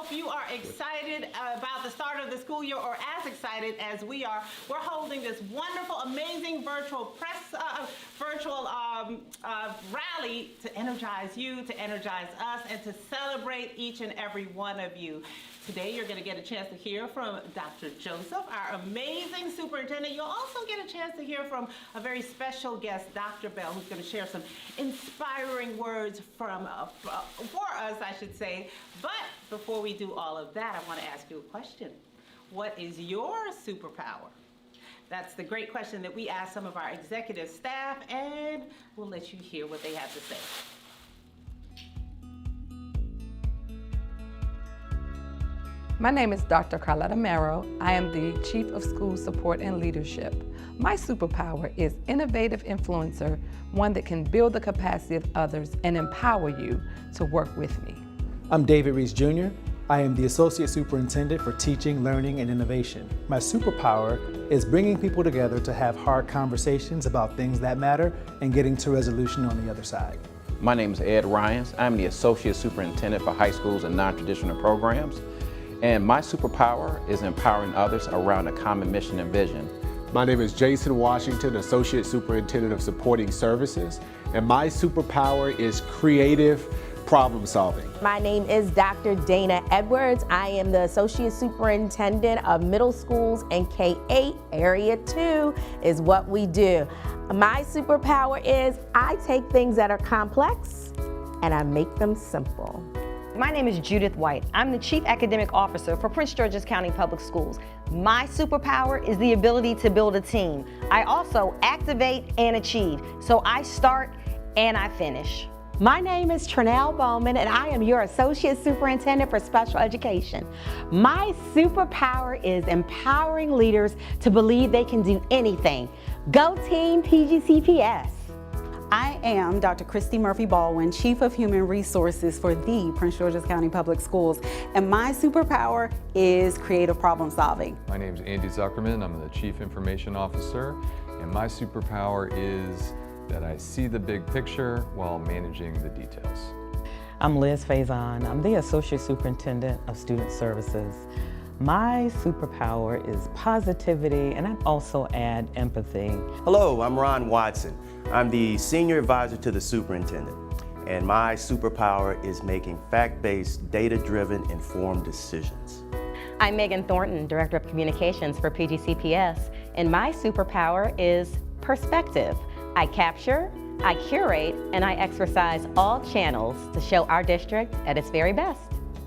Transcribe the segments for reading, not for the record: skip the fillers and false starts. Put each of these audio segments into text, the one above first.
hope you are excited about the start of the school year, or as excited as we are. We're holding this wonderful, amazing virtual rally to energize you, to energize us, and to celebrate each and every one of you. Today, you're going to get a chance to hear from Dr. Joseph, our amazing superintendent. You'll also get a chance to hear from a very special guest, Dr. Bell, who's going to share some inspiring words from for us, I should say. But before we do all of that, I want to ask you a question. What is your superpower? That's the great question that we ask some of our executive staff, and we'll let you hear what they have to say. My name is Dr. Carletta Merrow. I am the Chief of School Support and Leadership. My superpower is innovative influencer, one that can build the capacity of others and empower you to work with me. I'm David Reese Jr. I am the Associate Superintendent for Teaching, Learning, and Innovation. My superpower is bringing people together to have hard conversations about things that matter and getting to resolution on the other side. My name is Ed Ryans. I'm the Associate Superintendent for High Schools and Non-Traditional Programs. And my superpower is empowering others around a common mission and vision. My name is Jason Washington, Associate Superintendent of Supporting Services, and my superpower is creative problem solving. My name is Dr. Dana Edwards. I am the Associate Superintendent of Middle Schools, and K-8 Area 2 is what we do. My superpower is I take things that are complex and I make them simple. My name is Judith White. I'm the Chief Academic Officer for Prince George's County Public Schools. My superpower is the ability to build a team. I also activate and achieve. So I start and I finish. My name is Trinell Bowman, and I am your Associate Superintendent for Special Education. My superpower is empowering leaders to believe they can do anything. Go Team PGCPS. I am Dr. Christy Murphy Baldwin, Chief of Human Resources for the Prince George's County Public Schools, and my superpower is creative problem solving. My name is Andy Zuckerman. I'm the Chief Information Officer, and my superpower is that I see the big picture while managing the details. I'm Liz Faison. I'm the Associate Superintendent of Student Services. My superpower is positivity, and I also add empathy. Hello, I'm Ron Watson. I'm the Senior Advisor to the Superintendent, and my superpower is making fact-based, data-driven, informed decisions. I'm Megan Thornton, Director of Communications for PGCPS, and my superpower is perspective. I capture, I curate, and I exercise all channels to show our district at its very best.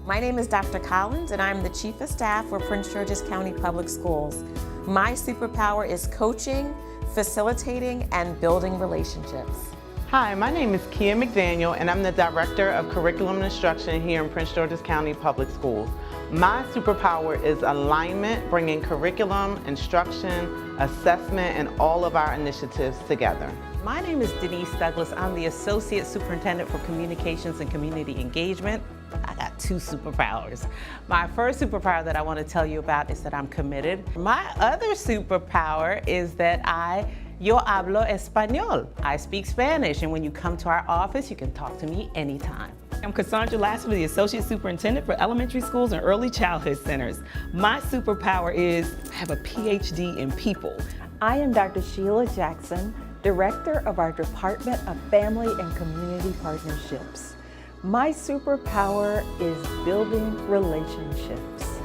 My name is Dr. Collins, and I'm the Chief of Staff for Prince George's County Public Schools. My superpower is coaching, facilitating, and building relationships. Hi, my name is Kia McDaniel, and I'm the Director of Curriculum and Instruction here in Prince George's County Public Schools. My superpower is alignment, bringing curriculum, instruction, assessment, and all of our initiatives together. My name is Denise Douglas. I'm the Associate Superintendent for Communications and Community Engagement. I got two superpowers. My first superpower that I want to tell you about is that I'm committed. My other superpower is that yo hablo español. I speak Spanish, and when you come to our office, you can talk to me anytime. I'm Cassandra Lasser, the Associate Superintendent for Elementary Schools and Early Childhood Centers. My superpower is I have a PhD in people. I am Dr. Sheila Jackson, Director of our Department of Family and Community Partnerships. My superpower is building relationships.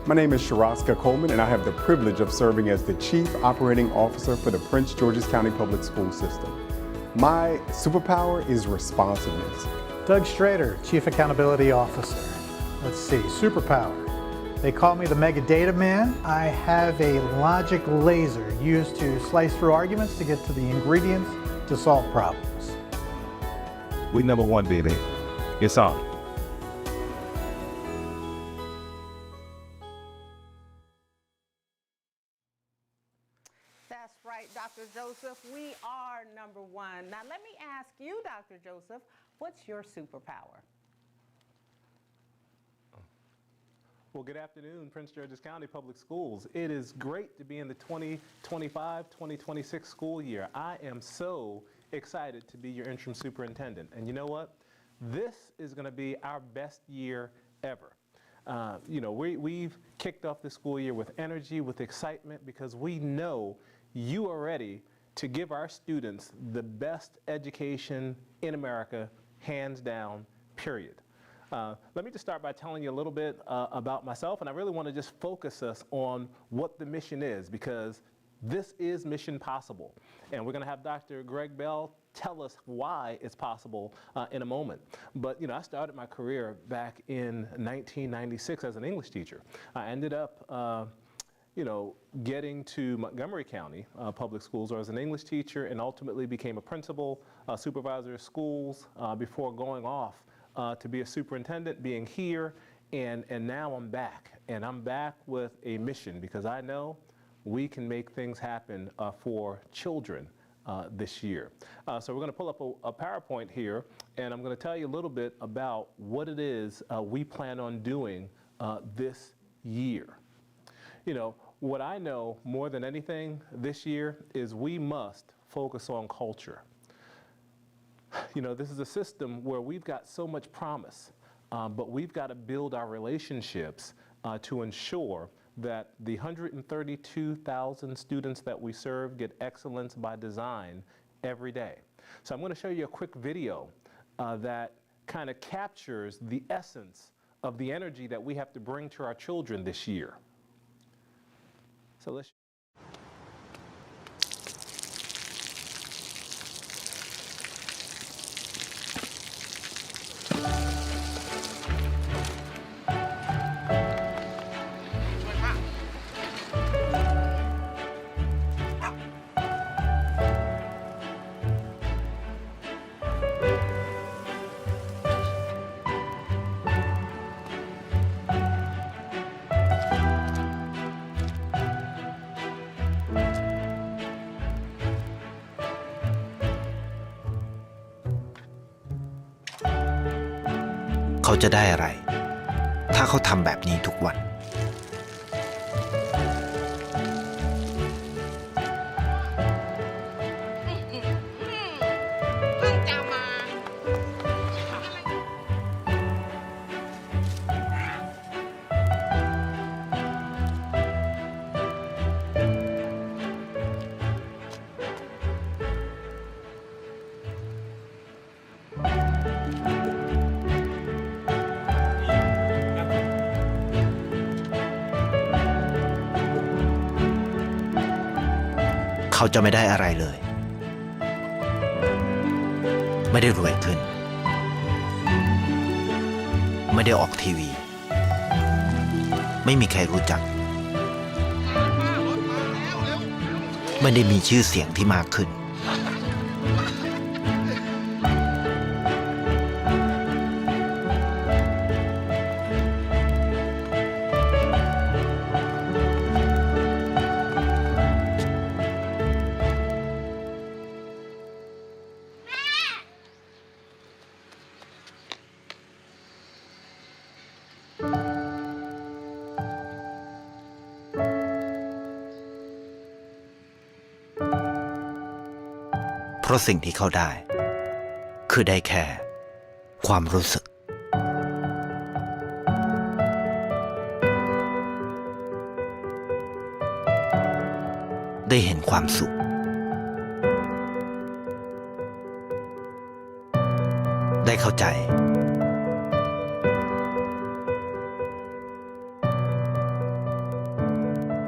My name is Sharaska Coleman, and I have the privilege of serving as the Chief Operating Officer for the Prince George's County Public School System. My superpower is responsiveness. Doug Strader, Chief Accountability Officer. Let's see, superpower. They call me the Mega Data Man. I have a logic laser used to slice through arguments to get to the ingredients to solve problems. We number one, baby. It's on. That's right, Dr. Joseph. We are number one. Now let me ask you, Dr. Joseph, what's your superpower? Well, good afternoon, Prince George's County Public Schools. It is great to be in the 2025-2026 school year. I am so excited to be your interim superintendent. And you know what? This is going to be our best year ever. You know, we've kicked off the school year with energy, with excitement, because we know you are ready to give our students the best education in America, hands down, period. Let me just start by telling you a little bit about myself, and I really want to just focus us on what the mission is, because this is Mission Possible. And we're going to have Dr. Greg Bell tell us why it's possible in a moment. But, you know, I started my career back in 1996 as an English teacher. I ended up you know, getting to Montgomery County Public Schools, where I was an English teacher and ultimately became a principal, supervisor of schools before going off to be a superintendent, being here, and now I'm back. And I'm back with a mission, because I know we can make things happen for children this year. So we're going to pull up a PowerPoint here, and I'm going to tell you a little bit about what it is we plan on doing this year. You know, what I know more than anything this year is we must focus on culture. You know, this is a system where we've got so much promise, but we've got to build our relationships to ensure that the 132,000 students that we serve get excellence by design every day. So I'm going to show you a quick video that kind of captures the essence of the energy that we have to bring to our children this year. So let's.เขาจะได้อะไรถ้าเขาทำแบบนี้ทุกวันเขาจะไม่ได้อะไรเลยไม่ได้รวยขึ้นไม่ได้ออกทีวีไม่มีใครรู้จักไม่ได้มีชื่อเสียงที่มากขึ้นเพราะสิ่งที่เขาได้คือได้แค่ความรู้สึกได้เห็นความสุขได้เข้าใจ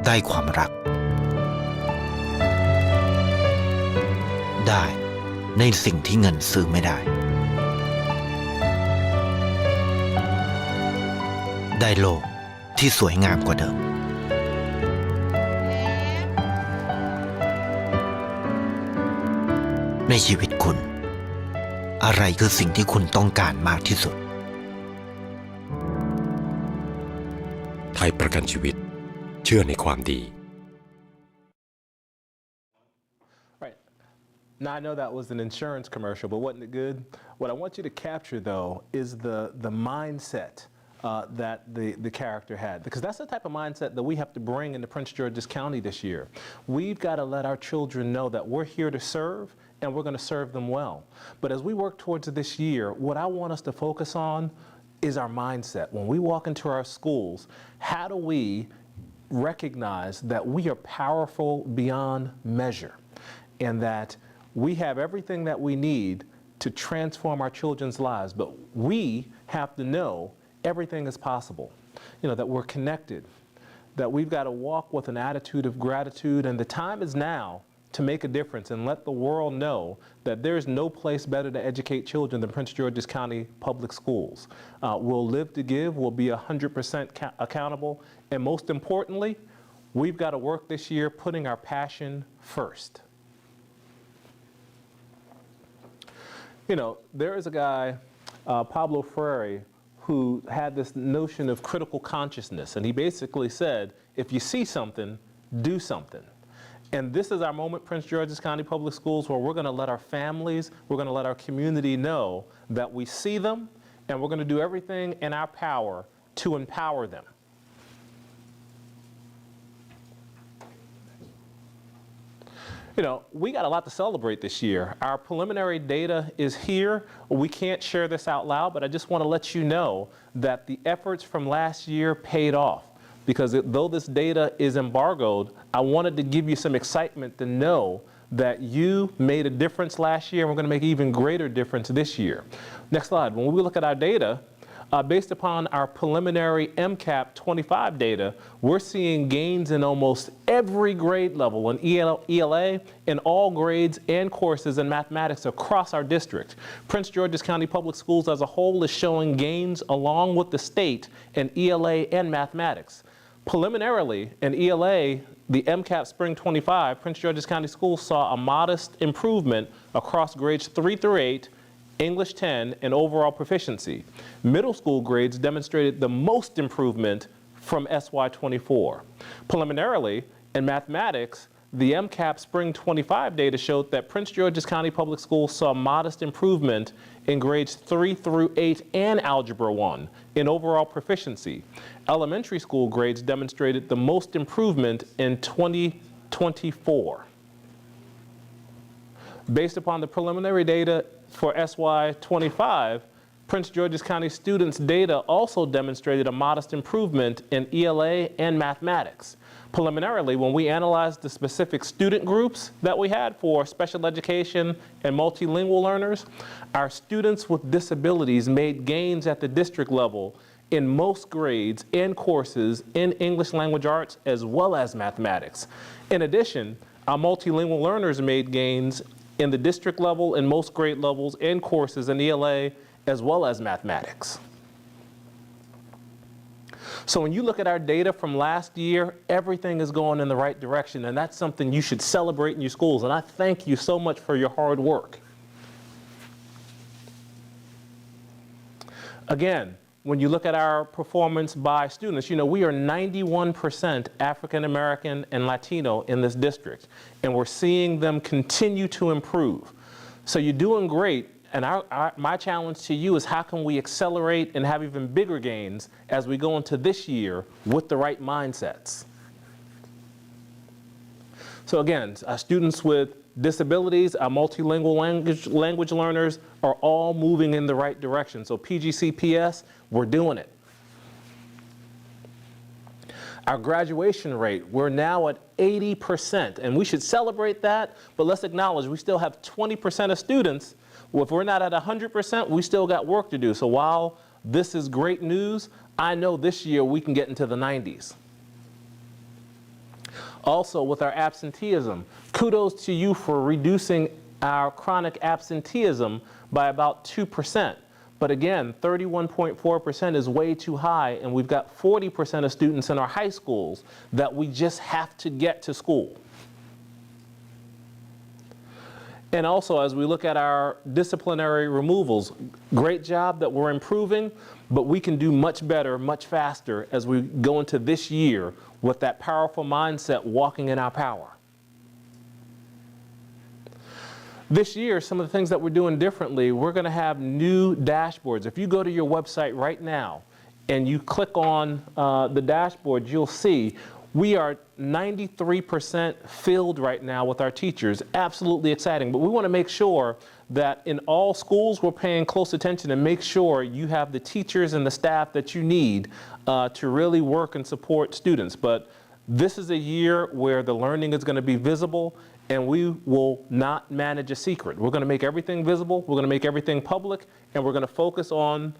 ได้ความรักได้ในสิ่งที่เงินซื้อไม่ได้ได้โลกที่สวยงามกว่าเดิมในชีวิตคุณอะไรคือสิ่งที่คุณต้องการมากที่สุดไทยประกันชีวิตเชื่อในความดีNow, I know that was an insurance commercial, but wasn't it good? What I want you to capture, though, is the mindset that the character had, because that's the type of mindset that we have to bring into Prince George's County this year. We've got to let our children know that we're here to serve, and we're going to serve them well. But as we work towards this year, what I want us to focus on is our mindset. When we walk into our schools, how do we recognize that we are powerful beyond measure and that we have everything that we need to transform our children's lives, but we have to know everything is possible, that we're connected, that we've got to walk with an attitude of gratitude, and the time is now to make a difference and let the world know that there's no place better to educate children than Prince George's County Public Schools. We'll live to give, we'll be 100% accountable, and most importantly, we've got to work this year putting our passion first. There is a guy, Pablo Freire, who had this notion of critical consciousness, and he basically said, if you see something, do something. And this is our moment, Prince George's County Public Schools, where we're going to let our families, we're going to let our community know that we see them, and we're going to do everything in our power to empower them. We got a lot to celebrate this year. Our preliminary data is here. We can't share this out loud, but I just want to let you know that the efforts from last year paid off. Because though this data is embargoed, I wanted to give you some excitement to know that you made a difference last year, and we're going to make an even greater difference this year. Next slide. When we look at our data, based upon our preliminary MCAP 25 data, we're seeing gains in almost every grade level in ELA, in all grades and courses in mathematics across our district. Prince George's County Public Schools as a whole is showing gains along with the state in ELA and mathematics. Preliminarily, in ELA, the MCAP Spring 25, Prince George's County Schools saw a modest improvement across grades 3 through 8, English 10, and overall proficiency. Middle school grades demonstrated the most improvement from SY24. Preliminarily, in mathematics, the MCAP Spring 25 data showed that Prince George's County Public Schools saw modest improvement in grades 3 through 8 and Algebra 1 in overall proficiency. Elementary school grades demonstrated the most improvement in 2024. Based upon the preliminary data for SY25, Prince George's County students' data also demonstrated a modest improvement in ELA and mathematics. Preliminarily, when we analyzed the specific student groups that we had for special education and multilingual learners, our students with disabilities made gains at the district level in most grades and courses in English language arts as well as mathematics. In addition, our multilingual learners made gains in the district level in most grade levels and courses in ELA as well as mathematics. So when you look at our data from last year, everything is going in the right direction, and that's something you should celebrate in your schools, and I thank you so much for your hard work. Again, when you look at our performance by students, we are 91% African American and Latino in this district, and we're seeing them continue to improve. So you're doing great, and my challenge to you is how can we accelerate and have even bigger gains as we go into this year with the right mindsets. So again, our students with disabilities, our multilingual language learners are all moving in the right direction. So PGCPS, we're doing it. Our graduation rate, we're now at 80%, and we should celebrate that, but let's acknowledge we still have 20% of students. Well, if we're not at 100%, we still got work to do. So while this is great news, I know this year we can get into the 90s. Also, with our absenteeism, kudos to you for reducing our chronic absenteeism by about 2%. But again, 31.4% is way too high, and we've got 40% of students in our high schools that we just have to get to school. And also, as we look at our disciplinary removals, great job that we're improving, but we can do much better, much faster as we go into this year with that powerful mindset walking in our power. This year, some of the things that we're doing differently, we're going to have new dashboards. If you go to your website right now and you click on the dashboard, you'll see We are 93% filled right now with our teachers. Absolutely exciting. But we want to make sure that in all schools we're paying close attention and make sure you have the teachers and the staff that you need to really work and support students. But this is a year where the learning is going to be visible, and we will not manage a secret. We're going to make everything visible, we're going to make everything public, and we're going to focus on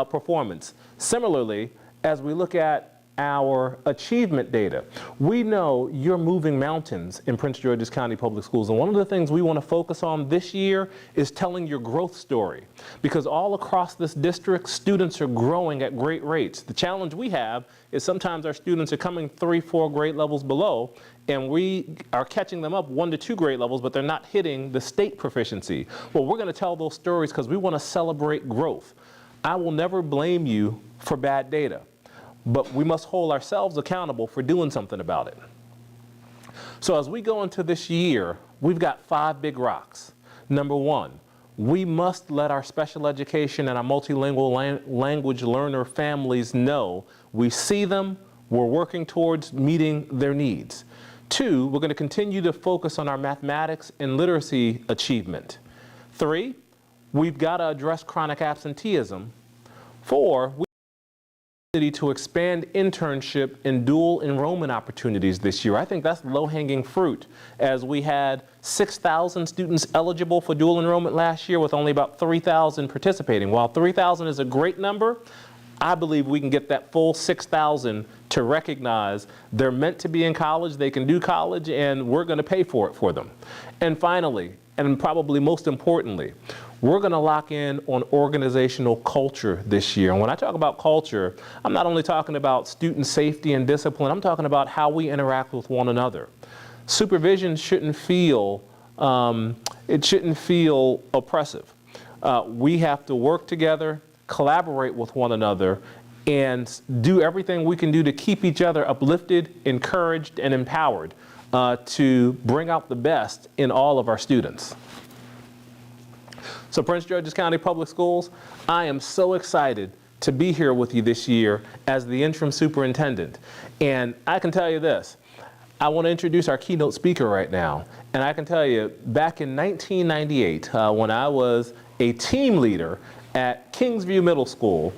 performance. Similarly, as we look at our achievement data, we know you're moving mountains in Prince George's County Public Schools, and one of the things we want to focus on this year is telling your growth story, because all across this district, students are growing at great rates. The challenge we have is sometimes our students are coming 3-4 grade levels below, and we are catching them up 1 to 2 grade levels, but they're not hitting the state proficiency. Well, we're going to tell those stories because we want to celebrate growth. I will never blame you for bad data, but we must hold ourselves accountable for doing something about it. So as we go into this year, we've got 5 big rocks. Number 1, we must let our special education and our multilingual language learner families know we see them, we're working towards meeting their needs. 2, we're going to continue to focus on our mathematics and literacy achievement. 3, we've got to address chronic absenteeism. 4, we to expand internship and dual enrollment opportunities this year. I think that's low-hanging fruit, as we had 6,000 students eligible for dual enrollment last year with only about 3,000 participating. While 3,000 is a great number, I believe we can get that full 6,000 to recognize they're meant to be in college, they can do college, and we're going to pay for it for them. And finally, and probably most importantly, we're going to lock in on organizational culture this year. And when I talk about culture, I'm not only talking about student safety and discipline, I'm talking about how we interact with one another. Supervision shouldn't feel, oppressive. We have to work together, collaborate with one another, and do everything we can do to keep each other uplifted, encouraged, and empowered to bring out the best in all of our students. So Prince George's County Public Schools, I am so excited to be here with you this year as the interim superintendent. And I can tell you this, I want to introduce our keynote speaker right now. And I can tell you, back in 1998, when I was a team leader at Kingsview Middle School,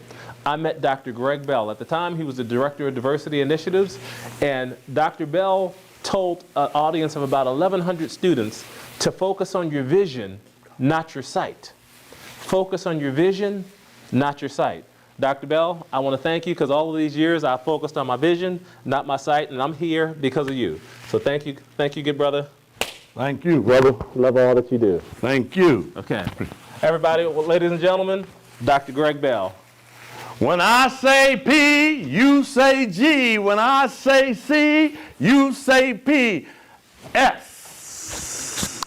I met Dr. Greg Bell. At the time, he was the Director of Diversity Initiatives, and Dr. Bell told an audience of about 1,100 students to focus on your vision, not your sight. Focus on your vision, not your sight. Dr. Bell, I want to thank you because all of these years I focused on my vision, not my sight, and I'm here because of you. So thank you, good brother. Thank you, brother. Love all that you do. Thank you. Okay. Everybody, ladies and gentlemen, Dr. Greg Bell. When I say P, you say G. When I say C, you say P. S.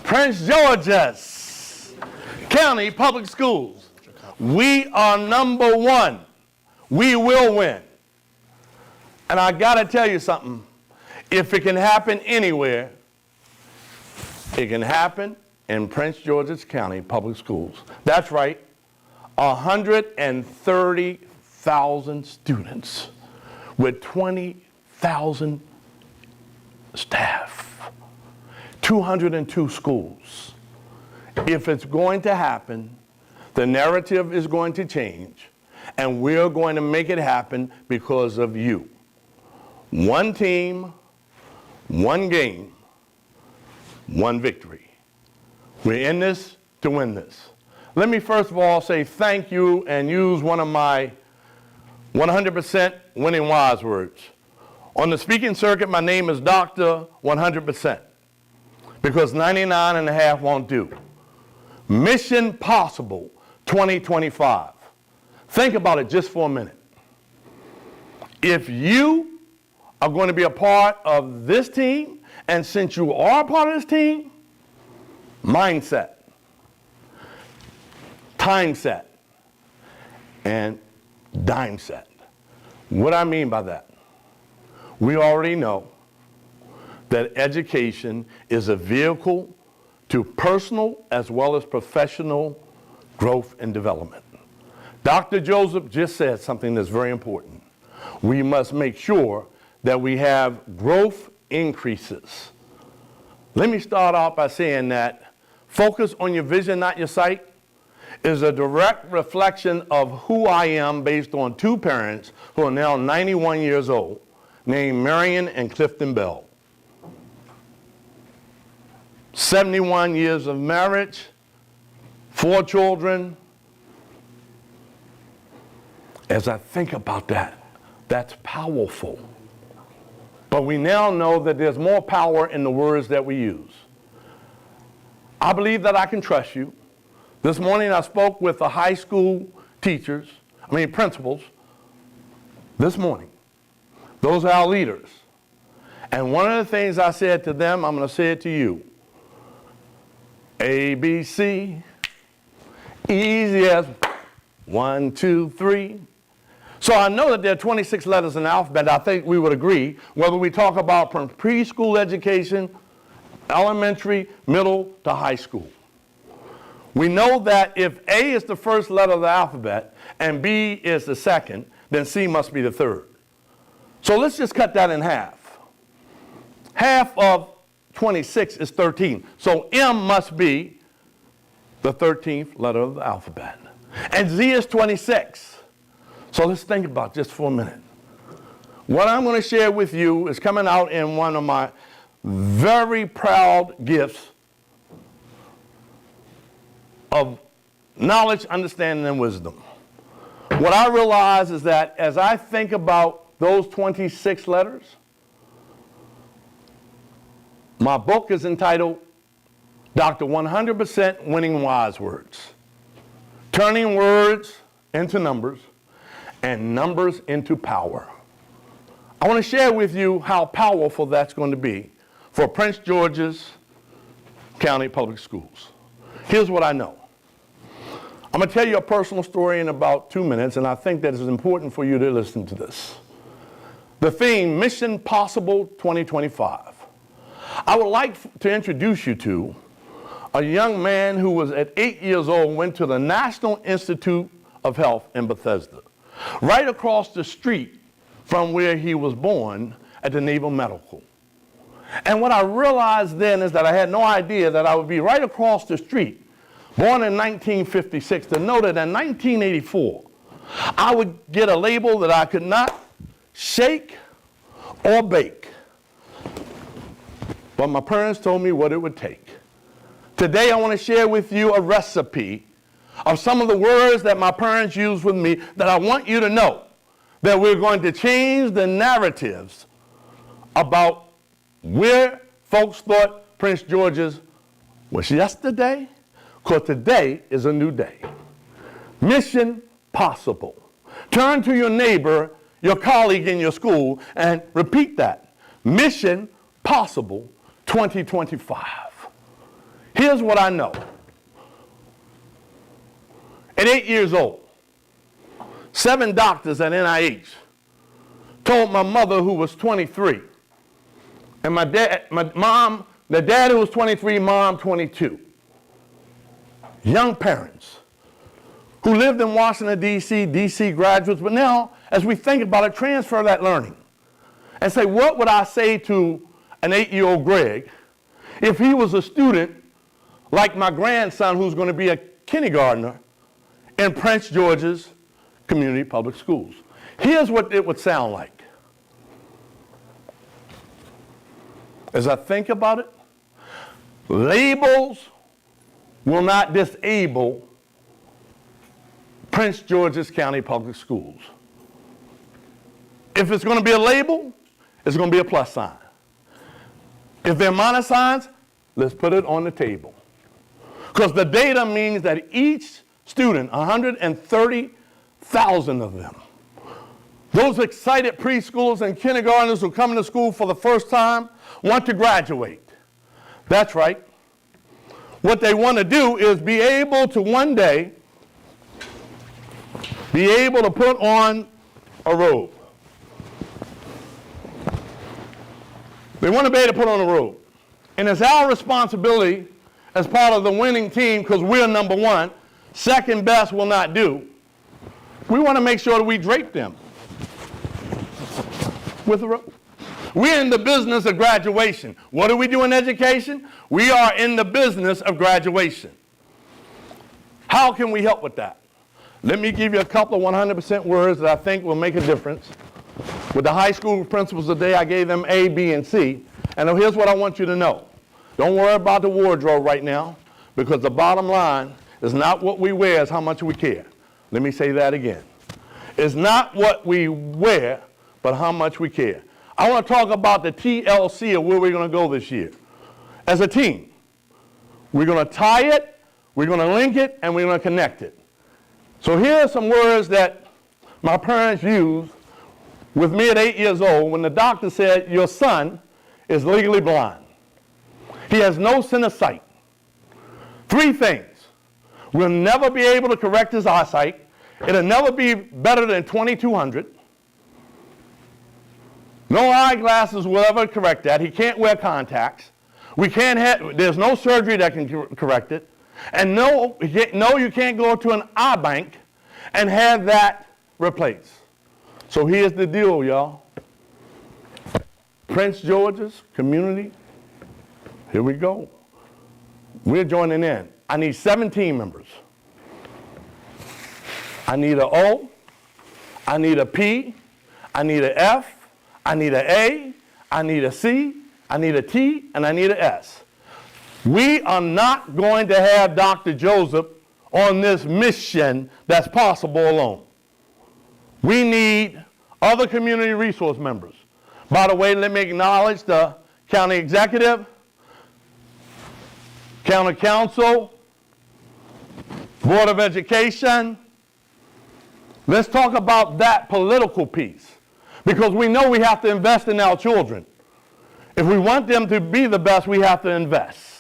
Prince George's County Public Schools. We are number 1. We will win. And I got to tell you something. If it can happen anywhere, it can happen in Prince George's County Public Schools. That's right. 130,000 students with 20,000 staff. 202 schools. If it's going to happen, the narrative is going to change, and we're going to make it happen because of you. One team, one game, one victory. We're in this to win this. Let me first of all say thank you and use one of my 100% winning wise words. On the speaking circuit, my name is Dr. 100%. Because 99.5 won't do. Mission Possible 2025. Think about it just for a minute. If you are going to be a part of this team, and since you are a part of this team, mindset, time set, and dime set. What I mean by that, we already know that education is a vehicle to personal as well as professional growth and development. Dr. Joseph just said something that's very important. We must make sure that we have growth increases. Let me start off by saying that focus on your vision, not your sight, is a direct reflection of who I am based on two parents who are now 91 years old, named Marion and Clifton Bell. 71 years of marriage, 4 children. As I think about that, that's powerful. But we now know that there's more power in the words that we use. I believe that I can trust you. This morning I spoke with the high school principals, this morning. Those are our leaders. And one of the things I said to them, I'm going to say it to you. A, B, C, easy as 1, 2, 3. So I know that there are 26 letters in the alphabet. I think we would agree, whether we talk about from preschool education, elementary, middle to high school. We know that if A is the first letter of the alphabet and B is the second, then C must be the third. So let's just cut that in half. Half of 26 is 13. So M must be the 13th letter of the alphabet. And Z is 26. So let's think about it just for a minute. What I'm going to share with you is coming out in one of my very proud gifts of knowledge, understanding, and wisdom. What I realize is that as I think about those 26 letters, my book is entitled Dr. 100% Winning Wise Words, Turning Words into Numbers and Numbers into Power. I want to share with you how powerful that's going to be for Prince George's County Public Schools. Here's what I know. I'm going to tell you a personal story in about 2 minutes, and I think that it's important for you to listen to this. The theme, Mission Possible 2025. I would like to introduce you to a young man who was at 8 years old, went to the National Institute of Health in Bethesda, right across the street from where he was born at the Naval Medical. And what I realized then is that I had no idea that I would be right across the street, born in 1956, to know that in 1984, I would get a label that I could not shake or bake. But my parents told me what it would take. Today I want to share with you a recipe of some of the words that my parents used with me that I want you to know that we're going to change the narratives about where folks thought Prince George's was yesterday, because today is a new day. Mission Possible. Turn to your neighbor, your colleague in your school, and repeat that. Mission Possible 2025. Here's what I know. At 8 years old, 7 doctors at NIH told my mother, who was 23, and my mom, the dad who was 23, mom 22. Young parents who lived in Washington, D.C. graduates, but now, as we think about it, transfer that learning and say, what would I say to an 8-year-old Greg if he was a student like my grandson who's going to be a kindergartner in Prince George's Community Public Schools? Here's what it would sound like. As I think about it, labels will not disable Prince George's County Public Schools. If it's going to be a label, it's going to be a plus sign. If they're minus signs, let's put it on the table. Because the data means that each student, 130,000 of them, those excited preschoolers and kindergartners who come to school for the first time, want to graduate. That's right. What they want to do is be able to one day be able to put on a robe. They want to be able to put on a robe. And it's our responsibility as part of the winning team, because we're number one, second best will not do. We want to make sure that we drape them with a robe. We're in the business of graduation. What do we do in education? We are in the business of graduation. How can we help with that? Let me give you a couple of 100% words that I think will make a difference. With the high school principals today, I gave them A, B, and C. And here's what I want you to know. Don't worry about the wardrobe right now, because the bottom line is not what we wear, it's how much we care. Let me say that again. It's not what we wear, but how much we care. I want to talk about the TLC of where we're going to go this year. As a team, we're going to tie it, we're going to link it, and we're going to connect it. So here are some words that my parents used with me at 8 years old when the doctor said, your son is legally blind. He has no sense of sight. 3 things. We'll never be able to correct his eyesight. It'll never be better than 2200. No eyeglasses will ever correct that. He can't wear contacts. There's no surgery that can correct it. And no, you can't go to an eye bank and have that replaced. So here's the deal, y'all. Prince George's community, here we go. We're joining in. I need 7 team members. I need an O, I need a P, I need an F, I need an A, I need a C, I need a T, and I need an S. We are not going to have Dr. Joseph on this mission that's possible alone. We need other community resource members. By the way, let me acknowledge the county executive, county council, board of education. Let's talk about that political piece, because we know we have to invest in our children. If we want them to be the best, we have to invest.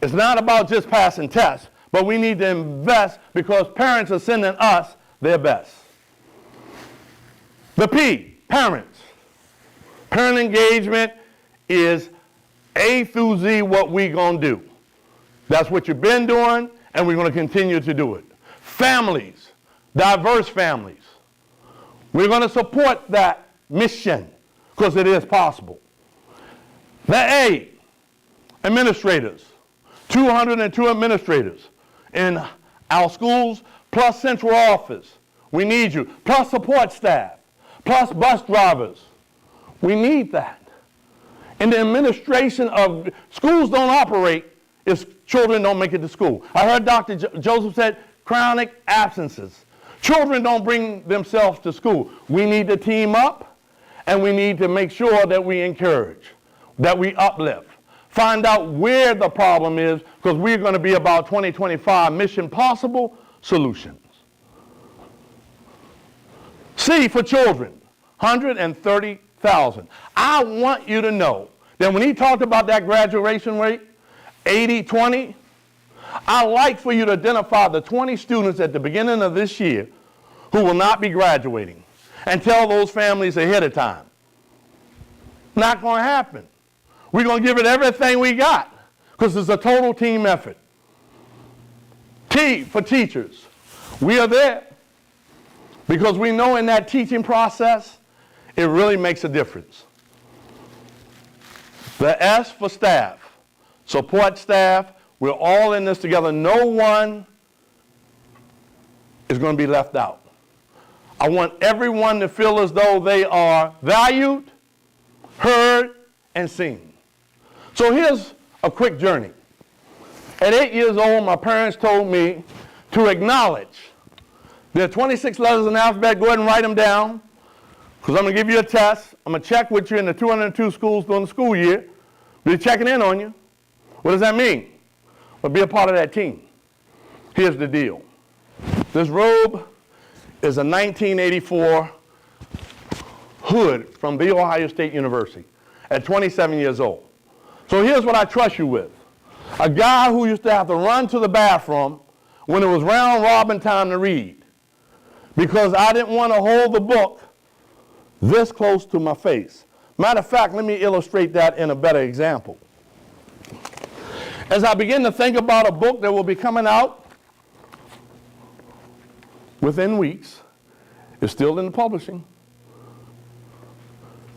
It's not about just passing tests, but we need to invest because parents are sending us their best. The P, parents. Parent engagement is A through Z what we're going to do. That's what you've been doing, and we're going to continue to do it. Families, diverse families. We're going to support that mission because it is possible. The A, administrators. 202 administrators in our schools, plus central office. We need you. Plus support staff. Plus bus drivers. We need that. In the administration of schools don't operate if children don't make it to school. I heard Dr. Joseph said chronic absences. Children don't bring themselves to school. We need to team up, and we need to make sure that we encourage, that we uplift. Find out where the problem is, because we're going to be about 2025 Mission Possible solutions. C for children, 130,000. I want you to know that when he talked about that graduation rate, 80-20, I'd like for you to identify the 20 students at the beginning of this year who will not be graduating and tell those families ahead of time. Not going to happen. We're going to give it everything we got because it's a total team effort. T for teachers. We are there because we know in that teaching process, it really makes a difference. The S for staff. Support staff. We're all in this together. No one is going to be left out. I want everyone to feel as though they are valued, heard, and seen. So here's a quick journey. At 8 years old, my parents told me to acknowledge. There are 26 letters in the alphabet. Go ahead and write them down, because I'm going to give you a test. I'm going to check with you in the 202 schools during the school year. We're checking in on you. What does that mean? Well, be a part of that team. Here's the deal. This robe is a 1984 hood from The Ohio State University at 27 years old. So here's what I trust you with. A guy who used to have to run to the bathroom when it was round robin time to read because I didn't want to hold the book this close to my face. Matter of fact, let me illustrate that in a better example. As I begin to think about a book that will be coming out within weeks, it's still in the publishing.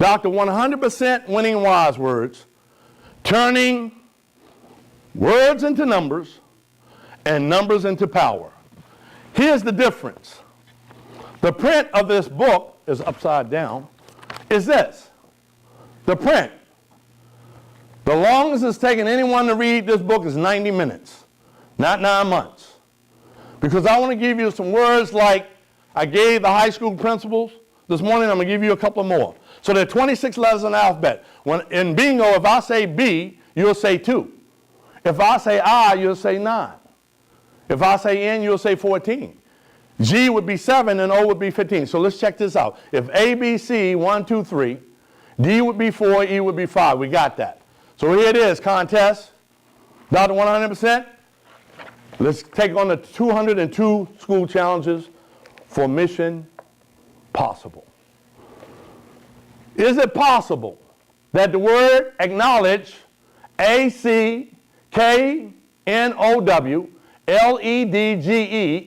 Dr. 100% winning wise words, turning words into numbers and numbers into power. Here's the difference. The print of this book is upside down, is this. The print. The longest it's taken anyone to read this book is 90 minutes, not 9 months. Because I want to give you some words like I gave the high school principals. This morning I'm going to give you a couple more. So there are 26 letters in the alphabet. When, in bingo, if I say B, you'll say 2. If I say I, you'll say 9. If I say N, you'll say 14. G would be 7 and O would be 15. So let's check this out. If A, B, C, 1, 2, 3, D would be 4, E would be 5. We got that. So here it is, contest. Dr. 100%. Let's take on the 202 school challenges for Mission Possible. Is it possible that the word acknowledge, ACKNOWLEDGE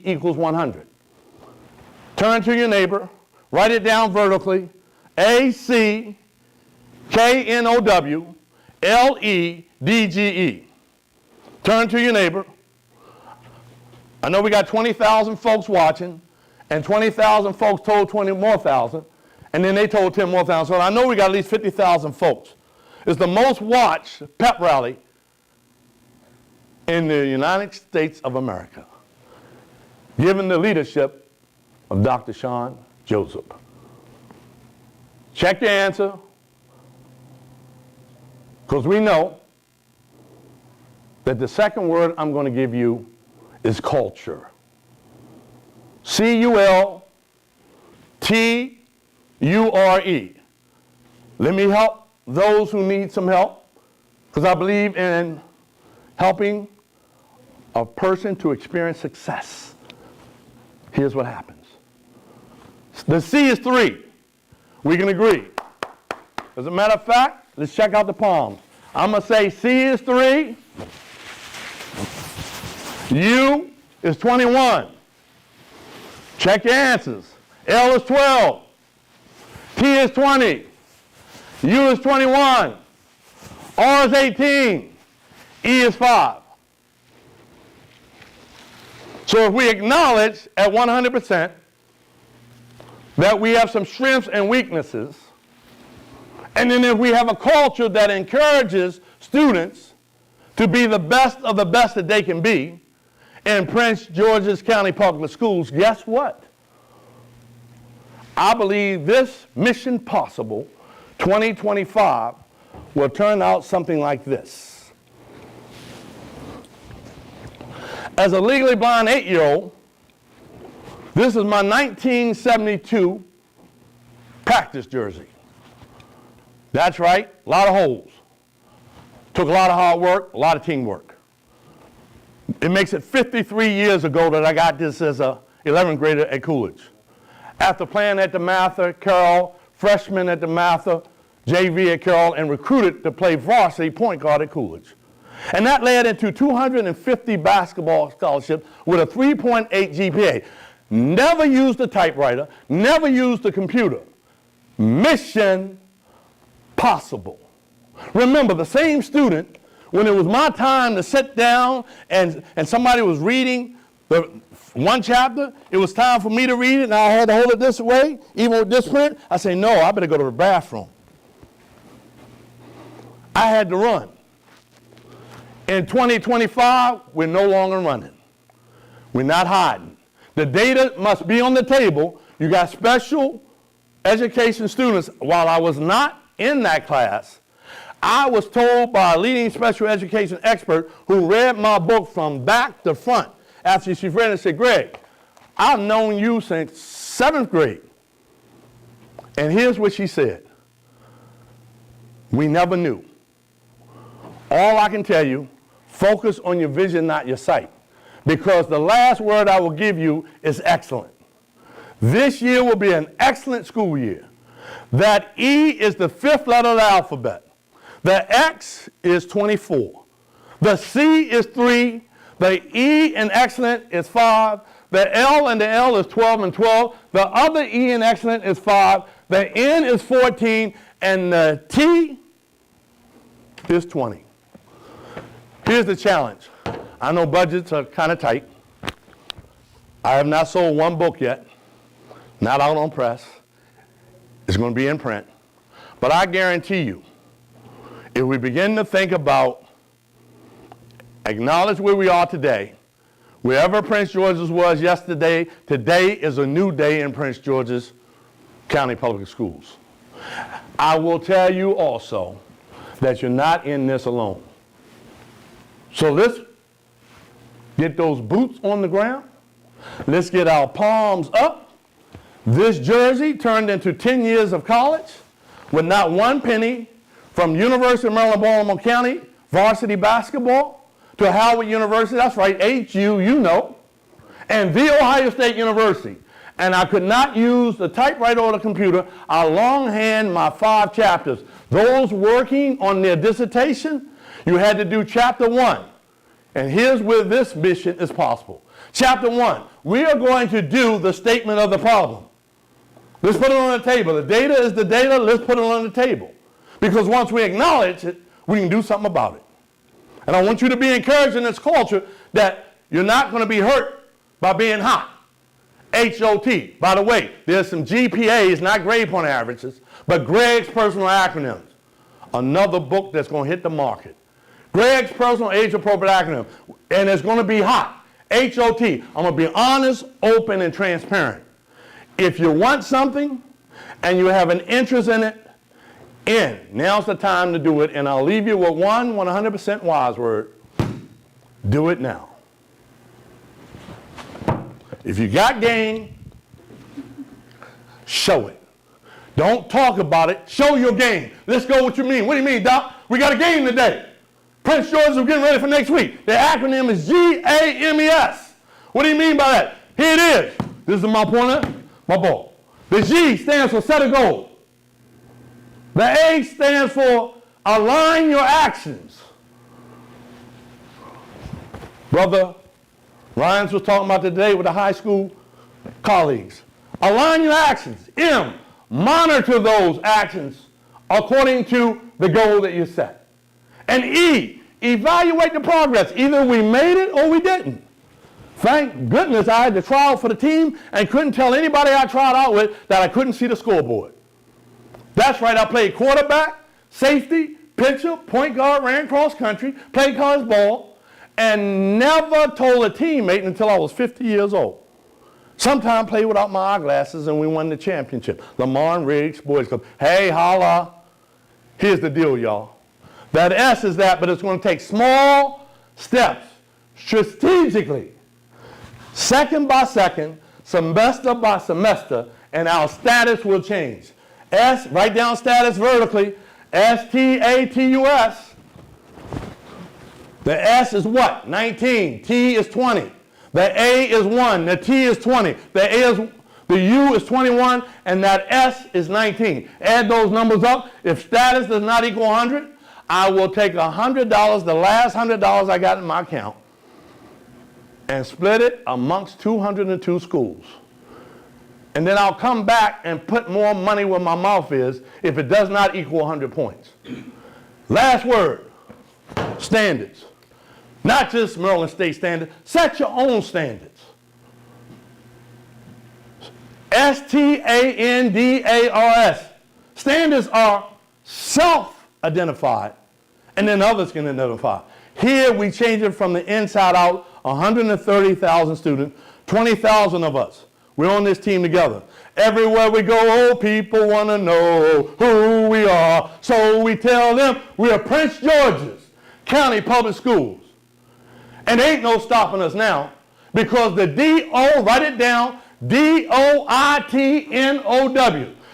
equals 100? Turn to your neighbor, write it down vertically, ACKNOWLEDGE. Turn to your neighbor. I know we got 20,000 folks watching, and 20,000 folks told 20 more thousand, and then they told 10 more thousand. So I know we got at least 50,000 folks. It's the most watched pep rally in the United States of America, given the leadership of Dr. Sean Joseph. Check your answer, because we know that the second word I'm going to give you is culture. C-U-L-T-U-R-E. Let me help those who need some help, because I believe in helping a person to experience success. Here's what happens. The C is 3. We can agree. As a matter of fact, let's check out the palms. I'm going to say C is 3. U is 21. Check your answers. L is 12. T is 20. U is 21. R is 18. E is 5. So if we acknowledge at 100% that we have some strengths and weaknesses, and then if we have a culture that encourages students to be the best of the best that they can be in Prince George's County Public Schools, guess what? I believe this Mission Possible 2025 will turn out something like this. As a legally blind 8-year-old, this is my 1972 practice jersey. That's right, a lot of holes. Took a lot of hard work, a lot of teamwork. It makes it 53 years ago that I got this as a 11th grader at Coolidge. After playing at the Mather, Carroll, freshman at the Mather, JV at Carroll, and recruited to play varsity point guard at Coolidge. And that led into 250 basketball scholarships with a 3.8 GPA. Never used a typewriter, never used a computer. Mission Possible. Remember, the same student, when it was my time to sit down and somebody was reading the one chapter, it was time for me to read it, and I had to hold it this way, even with this print. I say, no, I better go to the bathroom. I had to run. In 2025, we're no longer running. We're not hiding. The data must be on the table. You got special education students. While I was not in that class, I was told by a leading special education expert who read my book from back to front. After she read it, said, Greg, I've known you since 7th grade. And here's what she said. We never knew. All I can tell you, focus on your vision, not your sight. Because the last word I will give you is excellent. This year will be an excellent school year. That E is the 5th letter of the alphabet. The X is 24. The C is 3. The E in excellent is 5. The L and the L is 12 and 12. The other E in excellent is 5. The N is 14, and the T is 20. Here's the challenge. I know budgets are kind of tight. I have not sold one book yet, not out on press. It's going to be in print. But I guarantee you, if we begin to think about, acknowledge where we are today, wherever Prince George's was yesterday, today is a new day in Prince George's County Public Schools. I will tell you also that you're not in this alone. So let's get those boots on the ground. Let's get our palms up. This jersey turned into 10 years of college with not one penny from University of Maryland, Baltimore County, varsity basketball, to Howard University, that's right, HU, you know, and The Ohio State University. And I could not use the typewriter or the computer. I longhand my 5 chapters. Those working on their dissertation, you had to do chapter 1. And here's where this mission is possible. Chapter 1, we are going to do the statement of the problem. Let's put it on the table. The data is the data. Let's put it on the table. Because once we acknowledge it, we can do something about it. And I want you to be encouraged in this culture that you're not going to be hurt by being hot. HOT. By the way, there's some GPAs, not grade point averages, but Greg's personal acronyms. Another book that's going to hit the market. Greg's personal age-appropriate acronym. And it's going to be hot. HOT. I'm going to be honest, open, and transparent. If you want something and you have an interest in it, now's the time to do it. And I'll leave you with one 100% wise word. Do it now. If you got game, show it. Don't talk about it. Show your game. Let's go what you mean. What do you mean, Doc? We got a game today. Prince George's are getting ready for next week. The acronym is GAMES. What do you mean by that? Here it is. This is my pointer, my ball. The G stands for set a goal. The A stands for align your actions. Brother Ryans was talking about today with the high school colleagues. Align your actions. M, monitor those actions according to the goal that you set. And E, evaluate the progress. Either we made it or we didn't. Thank goodness I had to try out for the team and couldn't tell anybody I tried out with that I couldn't see the scoreboard. That's right, I played quarterback, safety, pitcher, point guard, ran cross country, played college ball, and never told a teammate until I was 50 years old. Sometimes played without my eyeglasses and we won the championship. Lamar and Riggs Boys Club. Hey, holla. Here's the deal, y'all. That S is that, but it's going to take small steps, strategically, second by second, semester by semester, and our status will change. S, write down status vertically, S-T-A-T-U-S. The S is what? 19. T is 20. The A is 1. The T is 20. The U is 21, and that S is 19. Add those numbers up. If status does not equal 100, I will take $100, the last $100 I got in my account, and split it amongst 202 schools. And then I'll come back and put more money where my mouth is if it does not equal 100 points. Last word, standards. Not just Maryland State standards. Set your own standards. S-T-A-N-D-A-R-S. Standards are self-identified, and then others can identify. Here we change it from the inside out, 130,000 students, 20,000 of us. We're on this team together. Everywhere we go, people want to know who we are. So we tell them we are Prince George's County Public Schools. And ain't no stopping us now because the D-O, write it down, D-O-I-T-N-O-W.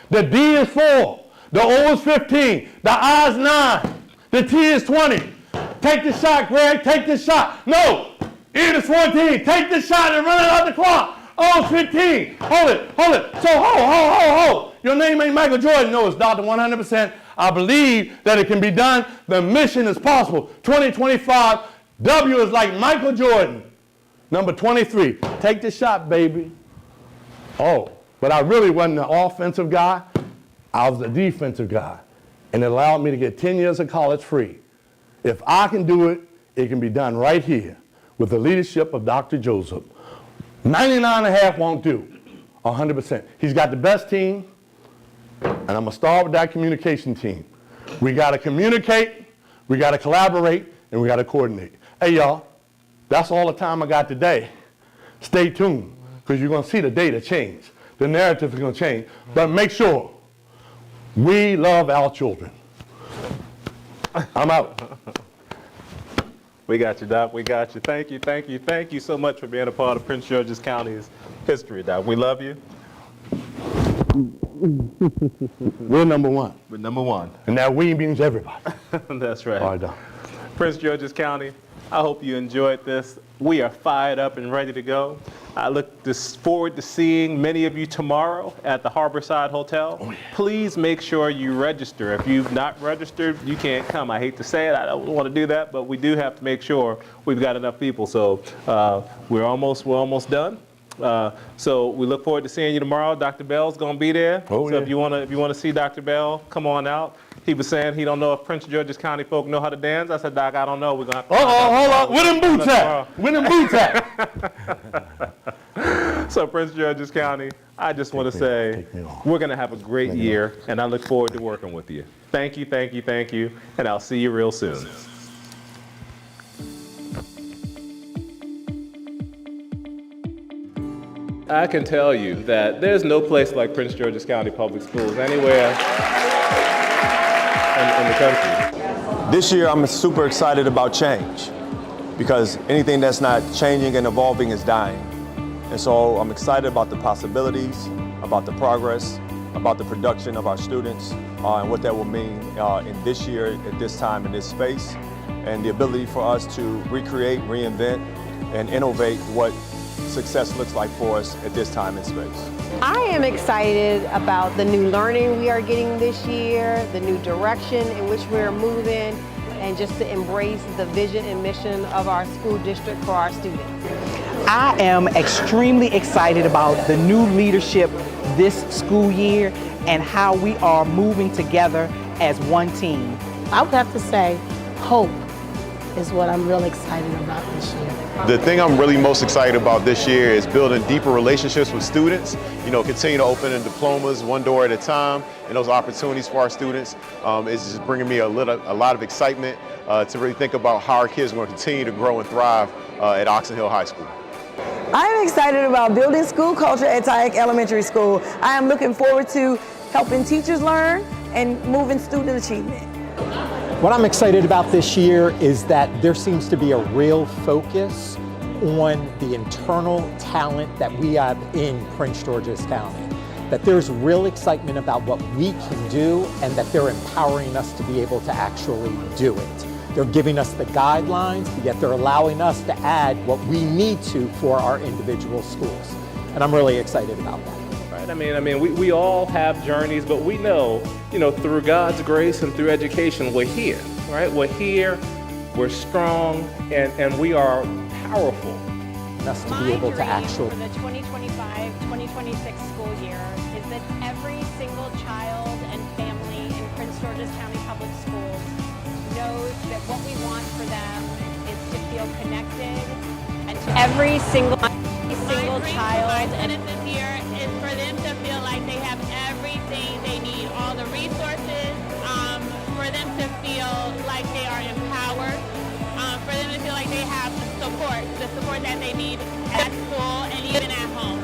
The D is 4. The O is 15. The I is 9. The T is 20. Take the shot, Greg. Take the shot. No. E is 14. Take the shot and run it out the clock. O is 15. Hold it. Hold it. So hold. Your name ain't Michael Jordan. No, it's Dr. 100%. I believe that it can be done. The mission is possible. 2025. W is like Michael Jordan. Number 23. Take the shot, baby. Oh, but I really wasn't the offensive guy. I was a defensive guy, and it allowed me to get 10 years of college free. If I can do it, it can be done right here with the leadership of Dr. Joseph. 99.5 won't do, 100%. He's got the best team, and I'm gonna start with that communication team. We gotta communicate, we gotta collaborate, and we gotta coordinate. Hey y'all, that's all the time I got today. Stay tuned, because you're gonna see the data change. The narrative is gonna change, but make sure we love our children. I'm out. We got you, Doc. We got you. Thank you, thank you, thank you so much for being a part of Prince George's County's history, Doc. We love you. We're number one. We're number one. And that we means everybody. That's right. All right, Doc. Prince George's County, I hope you enjoyed this. We are fired up and ready to go. I look forward to seeing many of you tomorrow at the Harborside Hotel. Oh, yeah. Please make sure you register. If you've not registered, you can't come. I hate to say it, I don't want to do that, but we do have to make sure we've got enough people. So we're almost done. So we look forward to seeing you tomorrow. Dr. Bell's going to be there. Oh, so yeah. if you want to see Dr. Bell, come on out. He was saying he don't know if Prince George's County folk know how to dance. I said, Doc, I don't know. We're going to have to hold on. Where them boots at? Where them boots at? So Prince George's County, I just want to say we're going to have a great year, and I look forward to working with you. Thank you, thank you, thank you, and I'll see you real soon. I can tell you that there's no place like Prince George's County Public Schools anywhere in the country. This year I'm super excited about change because anything that's not changing and evolving is dying. And so I'm excited about the possibilities, about the progress, about the production of our students, and what that will mean in this year, at this time, in this space, and the ability for us to recreate, reinvent, and innovate what success looks like for us at this time and space. I am excited about the new learning we are getting this year, the new direction in which we're moving, and just to embrace the vision and mission of our school district for our students. I am extremely excited about the new leadership this school year and how we are moving together as one team. I would have to say hope is what I'm real excited about this year. The thing I'm really most excited about this year is building deeper relationships with students, continue to open in diplomas one door at a time, and those opportunities for our students is just bringing me a lot of excitement to really think about how our kids are going to continue to grow and thrive at Oxon Hill High School. I'm excited about building school culture at Tyack Elementary School. I am looking forward to helping teachers learn and moving student achievement. What I'm excited about this year is that there seems to be a real focus on the internal talent that we have in Prince George's County. That there's real excitement about what we can do and that they're empowering us to be able to actually do it. They're giving us the guidelines, yet they're allowing us to add what we need to for our individual schools. And I'm really excited about that. Right? I mean, we all have journeys, but we know, through God's grace and through education, we're here, right? We're here, we're strong, and we are powerful. Us to be able to actually. For the 2025-2026 school year is that every single child and family in Prince George's County Public Schools knows that what we want for them is to feel connected, and to every single child and citizen here is for them to feel like they have everything they need, all the resources, for them to feel like they are empowered, for them to feel like they have the support that they need at school and even at home.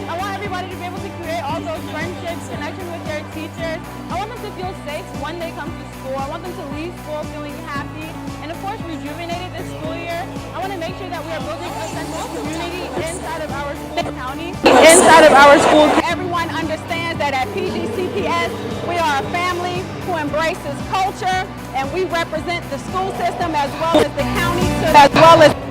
I want everybody to be able to create all those friendships, connection with their teachers. I want them to feel safe when they come to school. I want them to leave school feeling happy and, of course, rejuvenated this school year. I want to make sure that we are building a sense of community inside of our school county. Inside of our school, everyone understands that at PGCPS, we are a family who embraces culture, and we represent the school system as well as the county,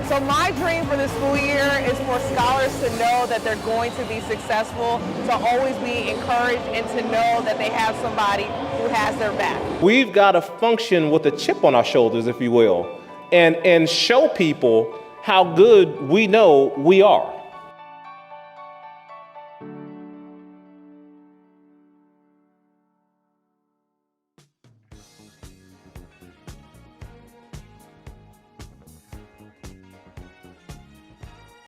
So my dream for this school year is for scholars to know that they're going to be successful, to always be encouraged, and to know that they have somebody who has their back. We've got to function with a chip on our shoulders, if you will, and show people how good we know we are.